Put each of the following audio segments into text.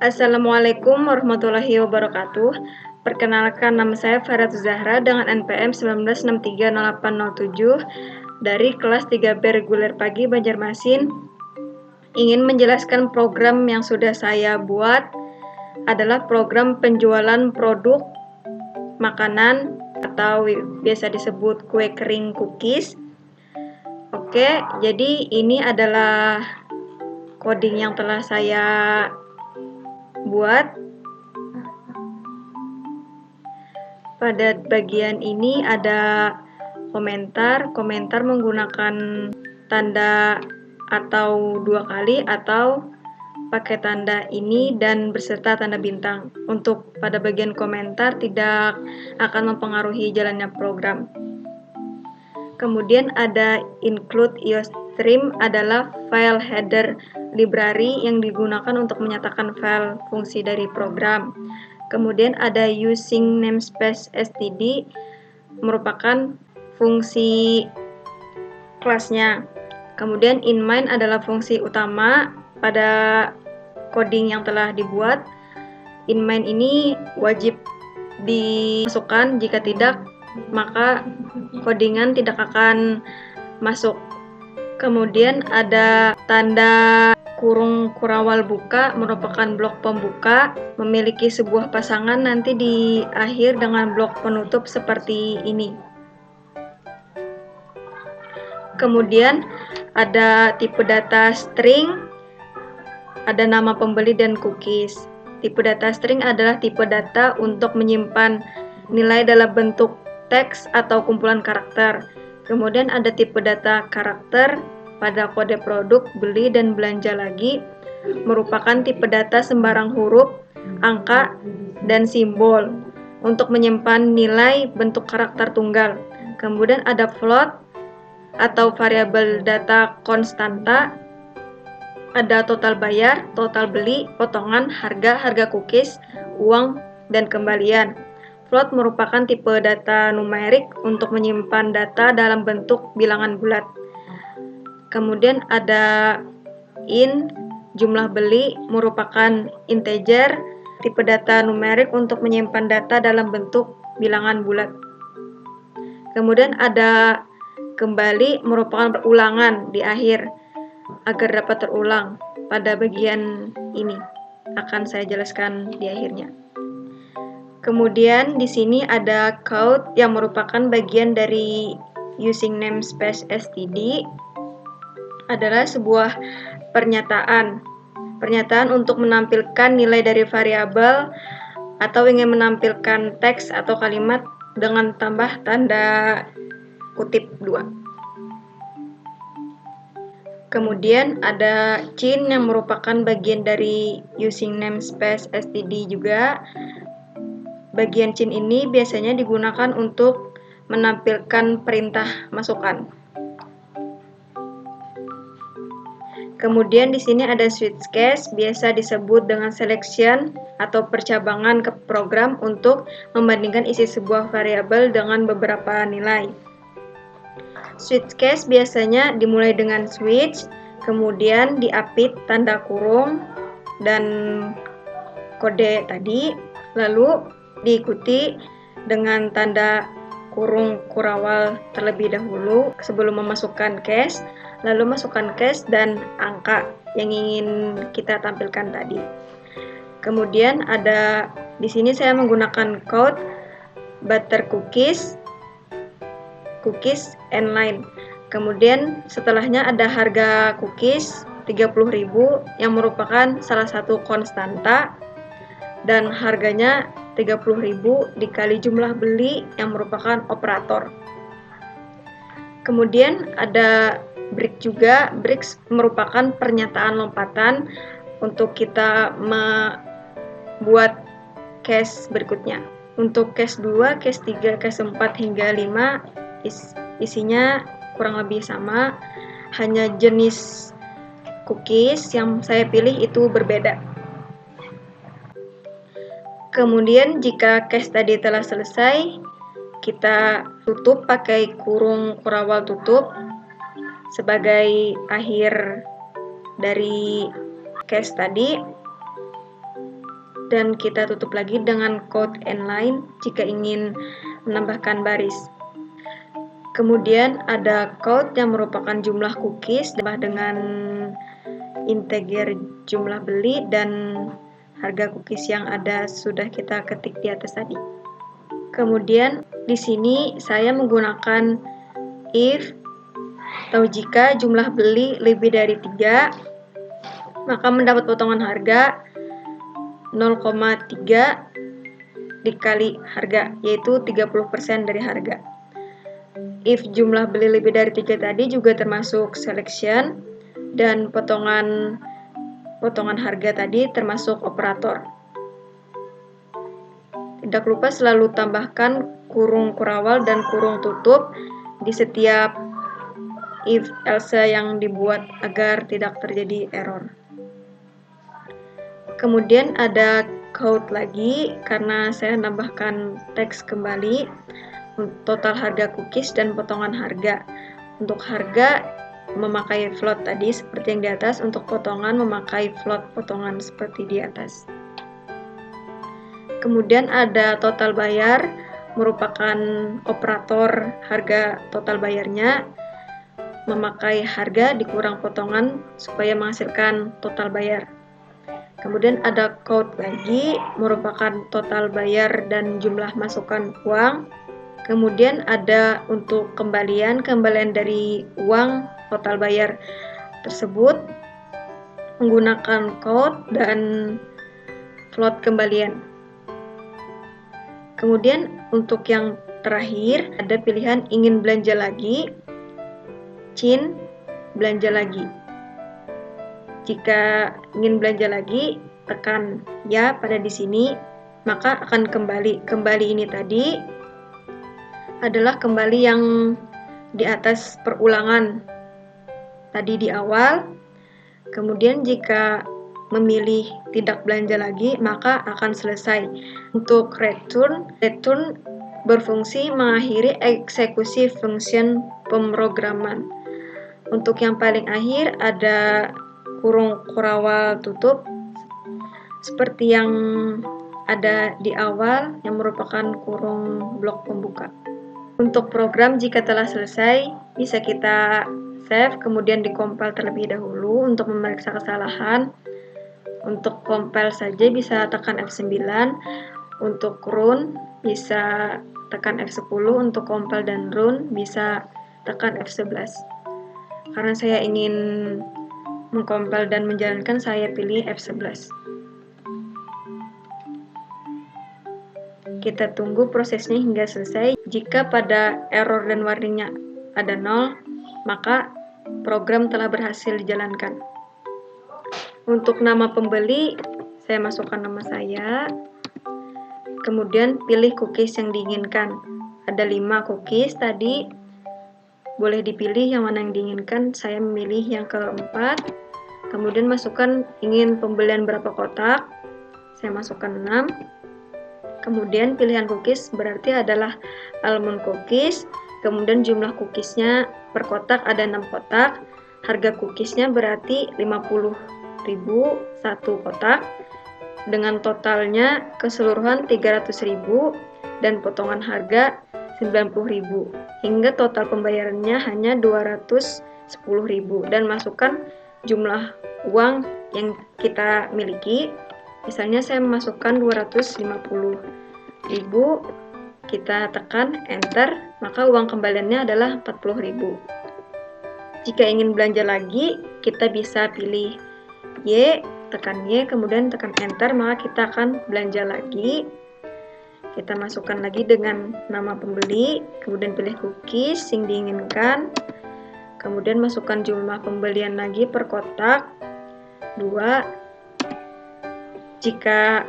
Assalamualaikum warahmatullahi wabarakatuh. Perkenalkan, nama saya Farhat Zahra dengan NPM 19630807 dari kelas 3B reguler pagi Banjarmasin. Ingin menjelaskan program yang sudah saya buat adalah program penjualan produk makanan atau biasa disebut kue kering cookies. Oke, jadi ini adalah coding yang telah saya buat. Pada bagian ini ada komentar menggunakan tanda atau 2 kali atau pakai tanda ini dan beserta tanda bintang. Untuk pada bagian komentar tidak akan mempengaruhi jalannya program. Kemudian ada include iostream adalah file header library yang digunakan untuk menyatakan file fungsi dari program. Kemudian ada using namespace std merupakan fungsi kelasnya. Kemudian in main adalah fungsi utama pada coding yang telah dibuat. In main ini wajib dimasukkan, jika tidak maka codingan tidak akan masuk. Kemudian ada tanda kurung kurawal buka merupakan blok pembuka, memiliki sebuah pasangan nanti di akhir dengan blok penutup seperti ini. Kemudian ada tipe data string, ada nama pembeli dan cookies. Tipe data string adalah tipe data untuk menyimpan nilai dalam bentuk teks atau kumpulan karakter. Kemudian ada tipe data karakter pada kode produk, beli, dan belanja lagi, merupakan tipe data sembarang huruf, angka, dan simbol untuk menyimpan nilai bentuk karakter tunggal. Kemudian ada float atau variabel data konstanta, ada total bayar, total beli, potongan, harga cookies, uang, dan kembalian. Float merupakan tipe data numerik untuk menyimpan data dalam bentuk bilangan bulat. Kemudian ada int, jumlah beli merupakan integer, tipe data numerik untuk menyimpan data dalam bentuk bilangan bulat. Kemudian ada kembali merupakan ulangan di akhir agar dapat terulang. Pada bagian ini akan saya jelaskan di akhirnya. Kemudian di sini ada count yang merupakan bagian dari using namespace std, adalah sebuah pernyataan untuk menampilkan nilai dari variabel atau ingin menampilkan teks atau kalimat dengan tambah tanda kutip 2. Kemudian ada cin yang merupakan bagian dari using namespace std juga. Bagian cin ini biasanya digunakan untuk menampilkan perintah masukan. Kemudian di sini ada switch case, biasa disebut dengan selection atau percabangan ke program untuk membandingkan isi sebuah variabel dengan beberapa nilai. Switch case biasanya dimulai dengan switch, kemudian diapit tanda kurung dan kode tadi, lalu diikuti dengan tanda kurung kurawal terlebih dahulu sebelum memasukkan case, lalu masukkan case dan angka yang ingin kita tampilkan tadi. Kemudian ada di sini saya menggunakan code butter cookies and line. Kemudian setelahnya ada harga cookies 30.000 yang merupakan salah satu konstanta dan harganya 30.000 dikali jumlah beli yang merupakan operator. Kemudian ada break juga. Break merupakan pernyataan lompatan untuk kita membuat case berikutnya. Untuk case 2, case 3, case 4 hingga 5 isinya kurang lebih sama, hanya jenis cookies yang saya pilih itu berbeda. Kemudian jika case tadi telah selesai, kita tutup pakai kurung kurawal tutup sebagai akhir dari case tadi. dan kita tutup lagi dengan quote and line jika ingin menambahkan baris. Kemudian ada quote yang merupakan jumlah cookies dengan integer jumlah beli dan harga cookies yang ada sudah kita ketik di atas tadi. Kemudian di sini saya menggunakan if atau jika jumlah beli lebih dari 3, maka mendapat potongan harga 0,3 dikali harga, yaitu 30% dari harga. If jumlah beli lebih dari 3 tadi juga termasuk selection, dan potongan harga tadi termasuk operator. Tidak lupa selalu tambahkan kurung kurawal dan kurung tutup di setiap if else yang dibuat agar tidak terjadi error. Kemudian ada quote lagi karena saya nambahkan teks kembali, total harga cookies dan potongan harga. Untuk harga memakai float tadi seperti yang di atas, untuk potongan memakai float potongan seperti di atas. Kemudian ada total bayar, merupakan operator harga total bayarnya, memakai harga dikurang potongan supaya menghasilkan total bayar. Kemudian ada quote lagi, merupakan total bayar dan jumlah masukan uang. Kemudian ada untuk kembalian dari uang total bayar tersebut menggunakan quote dan float kembalian. Kemudian untuk yang terakhir ada pilihan ingin belanja lagi, cin belanja lagi. Jika ingin belanja lagi, tekan ya pada di sini, maka akan kembali. Kembali ini tadi adalah kembali yang di atas perulangan tadi di awal. Kemudian jika memilih tidak belanja lagi, maka akan selesai. Untuk return berfungsi mengakhiri eksekusi function pemrograman. Untuk yang paling akhir ada kurung kurawal tutup seperti yang ada di awal yang merupakan kurung blok pembuka. Untuk program jika telah selesai bisa kita save kemudian dikompil terlebih dahulu untuk memeriksa kesalahan. Untuk compile saja bisa tekan F9, untuk run bisa tekan F10, untuk compile dan run bisa tekan F11. Karena saya ingin mengcompile dan menjalankan, saya pilih F11. Kita tunggu prosesnya hingga selesai. Jika pada error dan warningnya ada 0, maka program telah berhasil dijalankan. Untuk nama pembeli, saya masukkan nama saya. Kemudian pilih cookies yang diinginkan. Ada 5 cookies tadi. Boleh dipilih yang mana yang diinginkan. Saya memilih yang keempat. Kemudian masukkan ingin pembelian berapa kotak. Saya masukkan 6. Kemudian pilihan cookies berarti adalah almond cookies. Kemudian jumlah cookiesnya per kotak ada 6 kotak. Harga cookiesnya berarti 50.000 satu kotak. Dengan totalnya keseluruhan 300.000 dan potongan harga 90.000. Hingga total pembayarannya hanya 210.000 dan masukkan jumlah uang yang kita miliki. Misalnya saya memasukkan 250.000, kita tekan enter, maka uang kembaliannya adalah 40.000. Jika ingin belanja lagi, kita bisa pilih Y, tekan Y, kemudian tekan enter, maka kita akan belanja lagi. Kita masukkan lagi dengan nama pembeli, kemudian pilih cookies yang diinginkan, kemudian masukkan jumlah pembelian lagi per kotak 2. Jika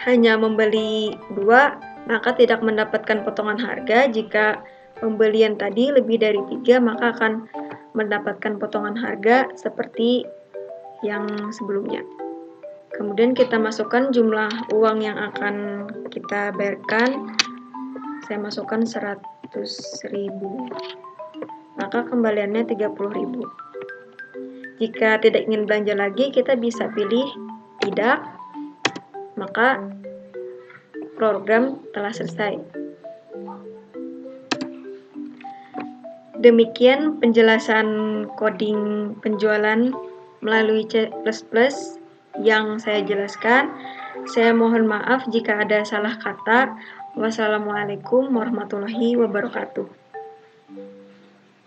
hanya membeli 2, maka tidak mendapatkan potongan harga. Jika pembelian tadi lebih dari 3, maka akan mendapatkan potongan harga seperti yang sebelumnya. Kemudian kita masukkan jumlah uang yang akan kita bayarkan. Saya masukkan 100.000. Maka kembaliannya 30.000. Jika tidak ingin belanja lagi, kita bisa pilih tidak. maka program telah selesai. Demikian penjelasan coding penjualan melalui C++ yang saya jelaskan. Saya mohon maaf jika ada salah kata. Wassalamualaikum warahmatullahi wabarakatuh.